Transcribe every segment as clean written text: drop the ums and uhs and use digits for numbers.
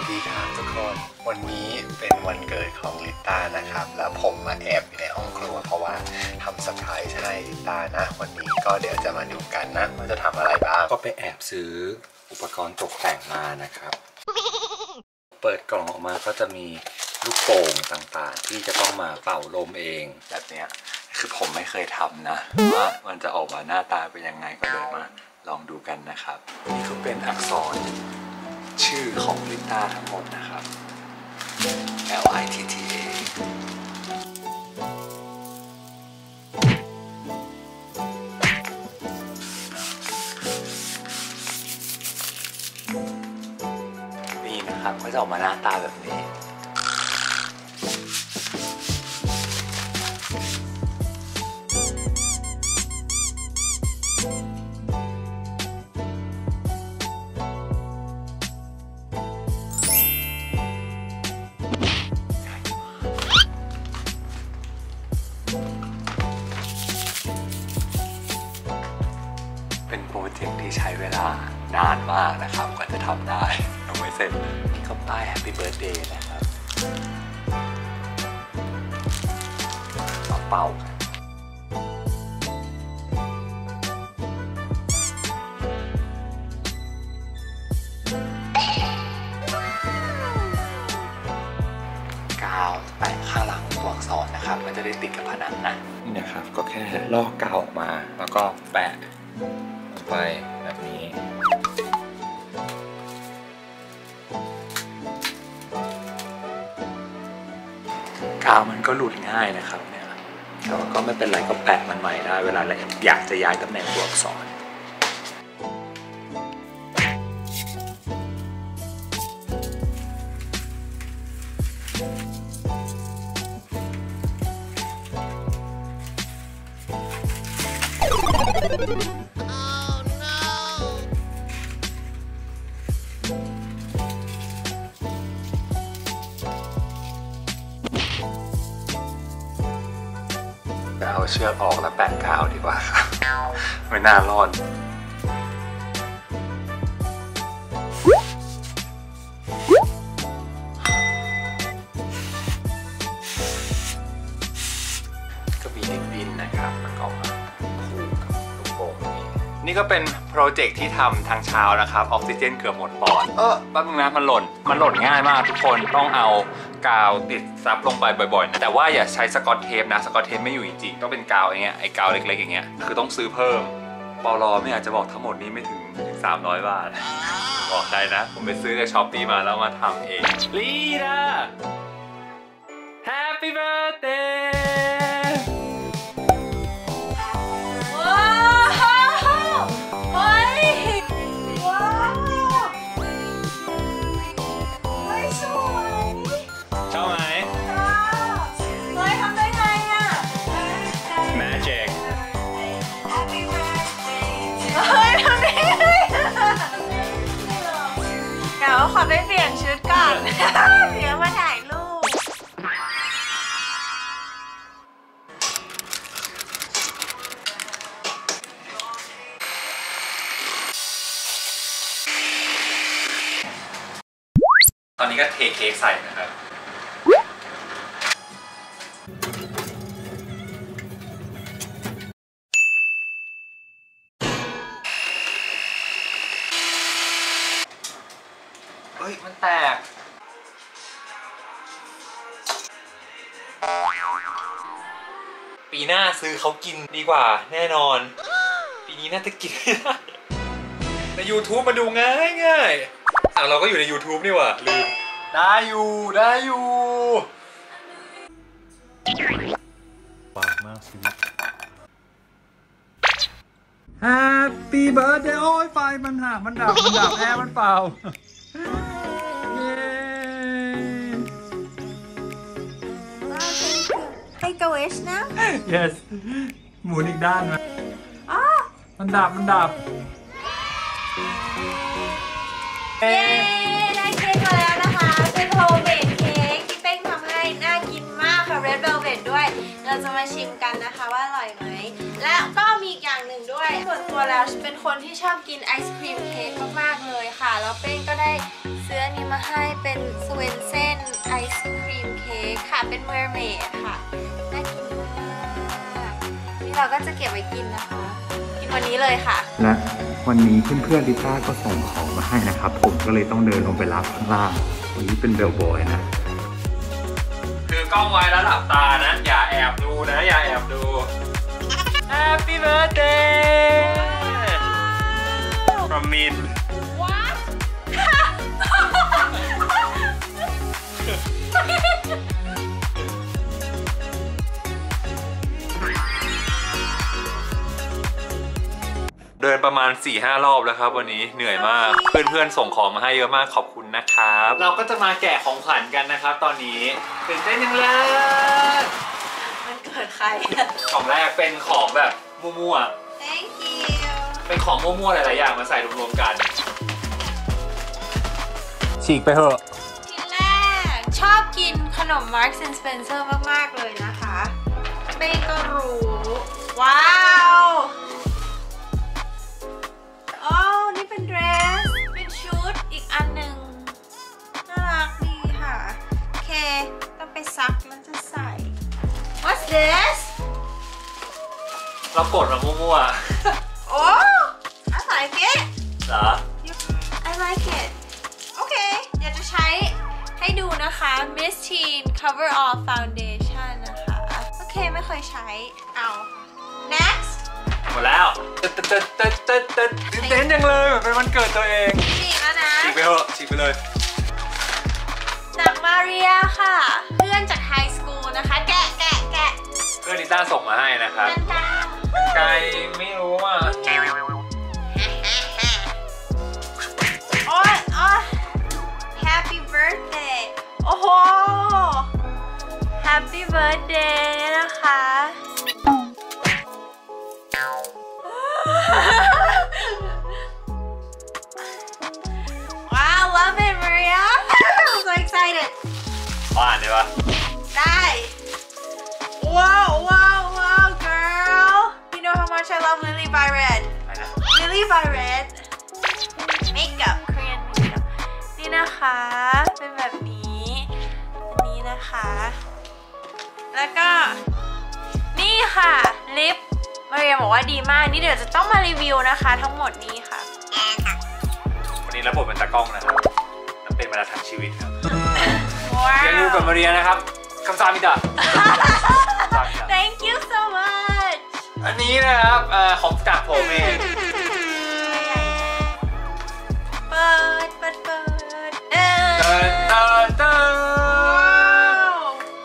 ดีครับทุกคนวันนี้เป็นวันเกิดของลิต้านะครับแล้วผมมาแอบอยู่ในห้องครัวเพราะว่าทำเซอร์ไพรส์ให้ลิต้านะวันนี้ก็เดี๋ยวจะมาดูกันนะว่าจะทำอะไรบ้างก็ไปแอบซื้ออุปกรณ์ตกแต่งมานะครับ เปิดกล่องออกมาก็จะมีลูกโป่งต่างๆที่จะต้องมาเป่าลมเองแบบเนี้ยคือผมไม่เคยทำนะว่ามันจะออกมาหน้าตาเป็นยังไงก็เดี๋ยวมาลองดูกันนะครับนี่ก็เป็นอักษรชื่อของลิต้าทั้งหมดนะครับ LITTA นี่นะครับก็จะออกมาหน้าตาแบบนี้เป็นโปรเจกต์ที่ใช้เวลานานมากนะครับกว่าจะทำได้ยังไม่เสร็จนี่ก็ป้าย Happy Birthday นะครับเป่ากันกาวแปะข้างหลังตัวอักษรนะครับมันจะได้ติดกับผนังนะนี่นะครับก็แค่ลอกกาวออกมาแล้วก็แปะลงไปแบบนี้กาวมันก็หลุดง่ายนะครับเนี่ยแต่ว่าก็ไม่เป็นไรก็แปะมันใหม่ได้เวลาเราอยากจะย้ายตำแหน่งตัวอักษรเอาเชือกออกแล้วแปะกาวดีกว่าครับไม่น่ารอดก็มีดินนะครับมันก็มาคู่กับลูกโป่งนี่ก็เป็นโปรเจกต์ที่ทำทางเช้านะครับออกซิเจนเกือบหมดปอดแป๊บนึงนะมันหล่นง่ายมากทุกคนต้องเอากาวติดซับลงไปบ่อยๆนะแต่ว่าอย่าใช้สกอตเทปนะสกอตเทปไม่อยู่จริงๆต้องเป็นกาวอย่างเงี้ยไอ้กาวเล็กๆอย่างเงี้ยคือต้องซื้อเพิ่มปลอไม่อยากจะบอกทั้งหมดนี้ไม่ถึง300 บาทบอกได้นะผมไปซื้อจากช้อปปี้มาแล้วมาทำเองลีดา Happy Birthdayขอไปเปลี่ยนชุดก่อน เดี๋ยวมาถ่ายรูปตอนนี้ก็เทเค้กใส่นะครับเฮ้ยมันแตกปีหน้าซื้อเขากินดีกว่าแน่นอนปีนี้น่าจะกินไม่ได้ใน YouTube มาดูง่ายเราก็อยู่ใน YouTube นี่หว่าลืมได้อยู่ปากมากสิ Happy Birthday โอ้ยไฟมันดับแอร์มันเป่าMake a wish now Yes หมุนอีกด้านนะมันดับเย้ได้เค้กมาแล้วนะคะเป็นโฮมเมดเค้กที่เป้งทำให้น่ากินมากค่ะ Red Velvet ด้วยเราจะมาชิมกันนะคะว่าอร่อยไหมและก็มีอีกอย่างหนึ่งด้วยส่วนตัวแล้วเป็นคนที่ชอบกินไอศครีมเค้กมากๆเลยค่ะแล้วเป้งก็ได้ซื้อ อันนี้มาให้เป็นสเวนเซนไอศครีมเค้กค่ะเป็นเมอร์เมดค่ะน่ากินมากนี่เราก็จะเก็บไว้กินนะคะกินวันนี้เลยค่ะและวันนี้เพื่อนๆลิต้าก็ส่งของมาให้นะครับผมก็เลยต้องเดินลงไปรับข้างล่างวันนี้เป็นเบลบอยนะถือกล้องไว้แล้วหลับตานะอย่าแอบดูนะอย่าแอบดู Happy birthday from Min What เดินประมาณ 4-5 รอบแล้วครับวันนี้เหนื่อยมากเพื่อนๆส่งของมาให้เยอะมากขอบคุณนะครับเราก็จะมาแกะของขวัญกันนะครับตอนนี้ตื่นเต้นยังเลยมันเกิดใครของแรกเป็นของแบบมั่วๆ Thank you เป็นของมั่วๆหลายๆอย่างมาใส่รวมๆกันฉีกไปเถอะทีแรกชอบกินขนม Marks and Spencer มากๆเลยนะคะเป้ก็รู้ว้าวอ๋อนี่เป็นเดรสเป็นชุดอีกอันหนึ่งน่ารักดีค่ะโอเคต้องไปซักแล้วจะใส่ What's this เรากดมามั่วๆโอ้ I like it เหรอ I like it โอเคเดี๋ยวจะใช้ให้ดูนะคะ Miss Teen Cover All Foundation นะคะโอเคไม่เคยใช้เอา nextหมดแล้วตื่นเต้นจังเลยเหมือนเป็นวันเกิดตัวเองฉีกแล้วนะฉีกไปเถอะฉีกไปเลยจากมาเรียค่ะเพื่อนจากไฮสคูลนะคะแกะเพื่อนลิต้าส่งมาให้นะครับไกลไม่รู้อ่ะโอ้ยHappy birthday โอ้โห Happy birthday นะคะWow, love it, Maria. I'm so excited. อ่านได้ปะได้ Wow, girl. You know how much I love Lily by Red. Lily by Red. Makeup, Korean makeup. นี่นะคะเป็นแบบนี้อันนี้นะคะแล้วก็นี่ค่ะลิปมาเรียบอกว่าดีมากนี่เดี๋ยวจะต้องมารีวิวนะคะทั้งหมดนี้ค่ะวันนี้รับบทเป็นตากล้องนะครับนั่นเป็นมาแล้วทั้งชีวิตครับยังอยู่กับมาเรียนะครับคำสามิดา Thank you so much อันนี้นะครับของจากผมเองเปิด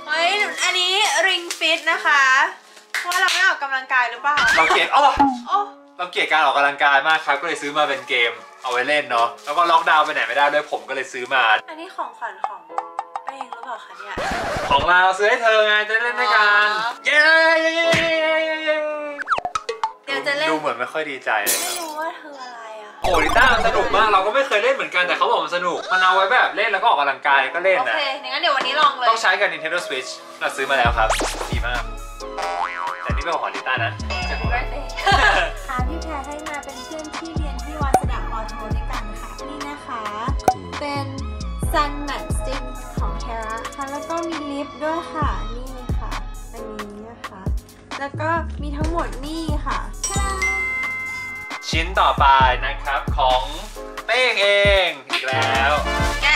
เฮ้ยอันนี้ริงฟิตนะคะเพราะเราไม่ออกกำลังกายหรือเปล่าเราเกลียดเราเกลียดการออกกำลังกายมากครับก็เลยซื้อมาเป็นเกมเอาไว้เล่นเนาะแล้วก็ล็อกดาวน์ไปไหนไม่ได้ด้วยผมก็เลยซื้อมาอันนี้ของขวัญของเป้งหรือเปล่าคะเนี่ยของเราซื้อให้เธอไงจะเล่นด้วยกันเย้เดี๋ยวจะเล่นดูเหมือนไม่ค่อยดีใจเลยไม่รู้ว่าเธออะไรอ่ะโอ้ลิต้าสนุกมากเราก็ไม่เคยเล่นเหมือนกันแต่เขาบอกมันสนุกมันเอาไว้แบบเล่นแล้วก็ออกกำลังกายก็เล่นนะโอเคงั้นเดี๋ยววันนี้ลองเลยต้องใช้กับ Nintendo Switch เราซื้อมาแล้วครับดีมากแต่นี่เป็นของลิต้านะค่ะพี่แพรให้มาเป็นเพื่อนที่เรียนที่วาสดาออโทด้วยกันค่ะนี่นะคะเป็น Sun Matte Stick ของ Terra ค่ะแล้วก็มีลิปด้วยค่ะนี่ค่ะอันนี้นะคะแล้วก็มีทั้งหมดนี่ค่ะชิ้นต่อไปนะครับของเป้งเองอีกแล้วแกะ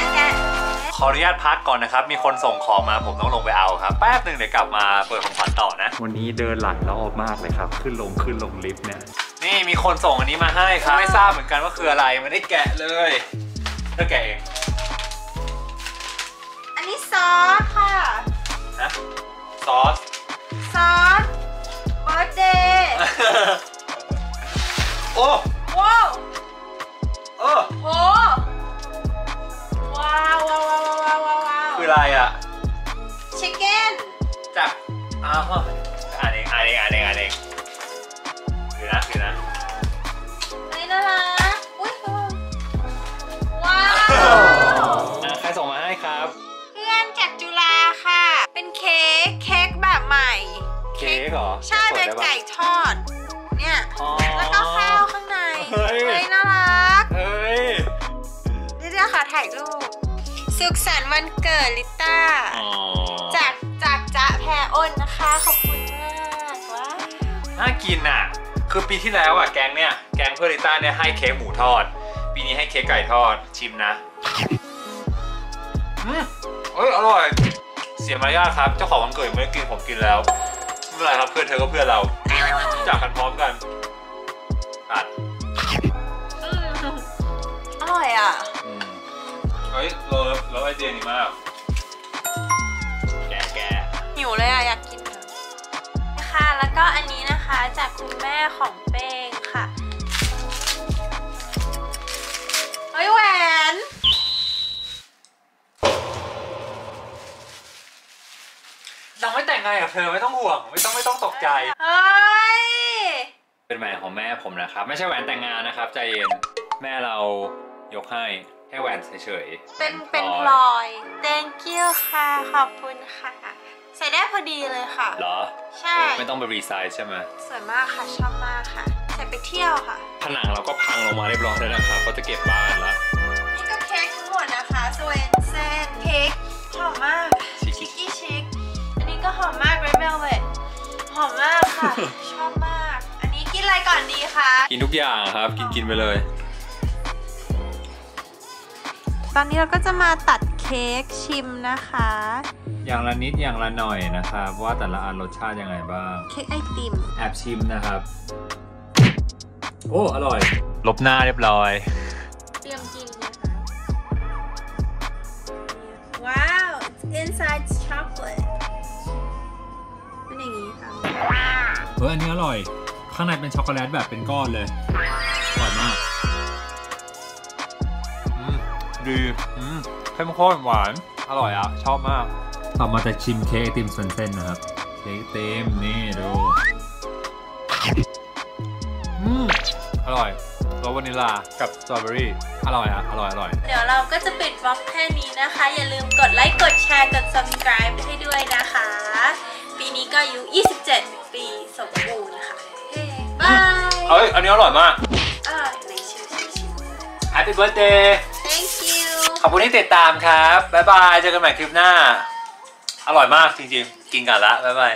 ขออนุญาตพักก่อนนะครับมีคนส่งของมาผมต้องลงไปเอาครับแป๊บนึงเดี๋ยวกลับมาเปิดของขวัญต่อนะวันนี้เดินหลายรอบมากเลยครับขึ้นลงลิฟต์เนี่ยนี่มีคนส่งอันนี้มาให้ครับไม่ทราบเหมือนกันว่าคืออะไรไม่ได้แกะเลยเธอแกะเองอันนี้ซอสค่ะนะซอสเบิร์ธเดย์โอ้ว้าวโหว้าวคืออะไรอ่ะ Chicken จากอ่านเองคือนะนี่น่ารักอุ้ยว้าวใครส่งมาให้ครับเพื่อนจากจุฬาค่ะเป็นเค้กแบบใหม่เค้กเหรอใช่เป็นไก่ทอดเนี่ยแล้วก็ข้าวข้างในเฮ้ยน่ารักเฮ้ยนี่ค่ะถ่ายรูป สุขสันต์วันเกิดลิต้าจากจ๊ะแพรอ้นนะคะขอบคุณมากว้าน่ากินอ่ะคือปีที่แล้วอ่ะแกงเพื่อลิต้าเนี่ยให้เค้กหมูทอดปีนี้ให้เค้กไก่ทอดชิมนะอร่อยเสียมารยาทครับเจ้าของวันเกิดไม่ได้กินผมกินแล้วไม่เป็นไรครับเพื่อนเธอก็เพื่อนเราจากกันพร้อมกันตัดอร่อยอ่ะเราไอเดียนี้มากแกหิวเลยอ่ะอยากกินค่ะแล้วก็อันนี้นะคะจากคุณแม่ของเป้งค่ะเฮ้ยแหวนเราไม่แต่งงานกับเธอไม่ต้องห่วงไม่ต้องตกใจเฮ้ยเป็นแหวนของแม่ผมนะครับไม่ใช่แหวนแต่งงานนะครับใจเย็นแม่เรายกให้แค่แหวนเฉยๆเป็นพลอย thank you ค่ะขอบคุณค่ะใส่ได้พอดีเลยค่ะเหรอใช่ไม่ต้องไปรีไซส์ใช่ไหมสวยมากค่ะชอบมากค่ะใส่ไปเที่ยวค่ะผนังเราก็พังลงมาเรียบร้อยแล้วนะครับเขาจะเก็บบ้านแล้วนี่ก็เค้กทั้งหมดนะคะสเวนเซนเค้กหอมมากชิคกี้ชิคอันนี้ก็หอมมาก Red Velvet หอมมากค่ะ ชอบมากอันนี้กินอะไรก่อนดีคะกินทุกอย่างครับกินไปเลยตอนนี้เราก็จะมาตัดเค้กชิมนะคะอย่างละนิดอย่างละหน่อยนะครับว่าแต่ละอันรสชาติยังไงบ้างเค้กไอติมแอบชิมนะครับโอ้อร่อยลบหน้าเรียบร้อยเตรียมกินนะคะว้าว inside chocolate เป็นอย่างนี้ค่ะอันนี้อร่อยข้างในเป็นช็อกโกแลตแบบเป็นก้อนเลยอร่อยมากดีเข้มข้นหวานอร่อยอ่ะชอบมากต่อมาจะชิมเค้กไอติมเส้นนะครับเค้กเต็มนี่ดูอร่อยรสวานิลากับสตรอเบอรี่อร่อยอ่ะอร่อยเดี๋ยวเราก็จะปิดบล็อกแค่นี้นะคะอย่าลืมกดไลค์กดแชร์กด subscribe ให้ด้วยนะคะปีนี้ก็อายุ27ปีสมบูรณ์ค่ะบายอันนี้อร่อยมากอร่อยเลยชิวHappy birthday Thank you ขอบคุณที่ติดตามครับบ๊ายบายเจอกันใหม่คลิปหน้าอร่อยมากจริงๆกินกันละบ๊ายบาย